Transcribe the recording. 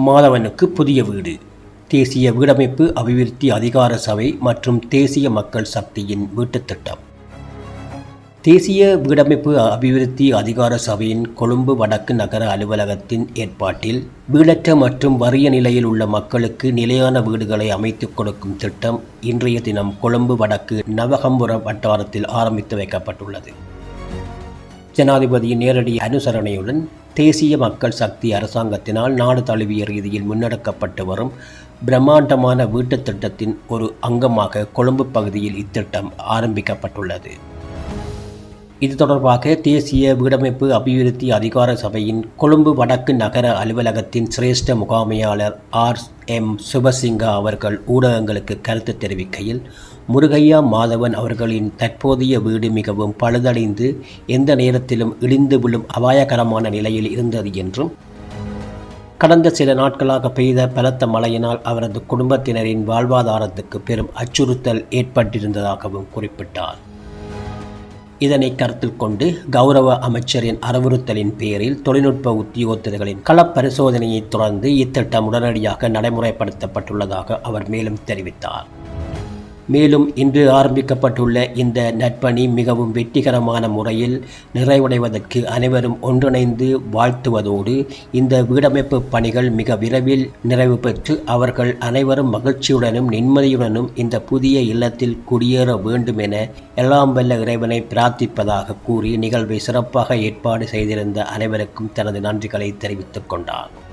மாதவனுக்கு புதிய வீடு. தேசிய வீடமைப்பு அபிவிருத்தி அதிகார சபை மற்றும் தேசிய மக்கள் சக்தியின் வீட்டுத் திட்டம். தேசிய வீடமைப்பு அபிவிருத்தி அதிகார சபையின் கொழும்பு வடக்கு நகர அலுவலகத்தின் ஏற்பாட்டில் வீடற்ற மற்றும் வறிய நிலையில் உள்ள மக்களுக்கு நிலையான வீடுகளை அமைத்துக் கொடுக்கும் திட்டம் இன்றைய தினம் கொழும்பு வடக்கு நவகம்புர வட்டாரத்தில் ஆரம்பித்து வைக்கப்பட்டுள்ளது. ஜனாதிபதியின் நேரடி அனுசரணையுடன் தேசிய மக்கள் சக்தி அரசாங்கத்தினால் நாடு தழுவிய ரீதியில் முன்னெடுக்கப்பட்டு வரும் பிரம்மாண்டமான வீட்டுத் திட்டத்தின் ஒரு அங்கமாக கொழும்பு பகுதியில் இத்திட்டம் ஆரம்பிக்கப்பட்டுள்ளது. இது தொடர்பாக தேசிய வீடமைப்பு அபிவிருத்தி அதிகார சபையின் கொழும்பு வடக்கு நகர அலுவலகத்தின் சிரேஷ்ட முகாமையாளர் R.M. சுபசிங்கா அவர்கள் ஊடகங்களுக்கு கருத்து தெரிவிக்கையில், முருகையா மாதவன் அவர்களின் தற்போதைய வீடு மிகவும் பழுதடைந்து எந்த நேரத்திலும் இடிந்து விழும் அபாயகரமான நிலையில் இருந்தது என்றும், கடந்த சில நாட்களாக பெய்த பலத்த மழையினால் அவரது குடும்பத்தினரின் வாழ்வாதாரத்துக்கு பெரும் அச்சுறுத்தல் ஏற்பட்டிருந்ததாகவும் குறிப்பிட்டார். இதனை கருத்தில் கொண்டு கௌரவ அமைச்சரின் அறிவுறுத்தலின் பேரில் தொழில்நுட்ப உத்தியோகத்தர்களின் களப்பரிசோதனையை தொடர்ந்து இத்திட்டம் உடனடியாக நடைமுறைப்படுத்தப்பட்டுள்ளதாக அவர் மேலும் தெரிவித்தார். மேலும் இன்று ஆரம்பிக்கப்பட்டுள்ள இந்த நற்பணி மிகவும் வெற்றிகரமான முறையில் நிறைவடைவதற்கு அனைவரும் ஒன்றிணைந்து வாழ்த்துவதோடு, இந்த வீடமைப்பு பணிகள் மிக விரைவில் நிறைவு பெற்று அவர்கள் அனைவரும் மகிழ்ச்சியுடனும் நிம்மதியுடனும் இந்த புதிய இல்லத்தில் குடியேற வேண்டும் என எல்லாம் வல்ல இறைவனை பிரார்த்திப்பதாக கூறி நிகழ்வை சிறப்பாக ஏற்பாடு செய்திருந்த அனைவருக்கும் தனது நன்றிகளை தெரிவித்துக் கொண்டார்.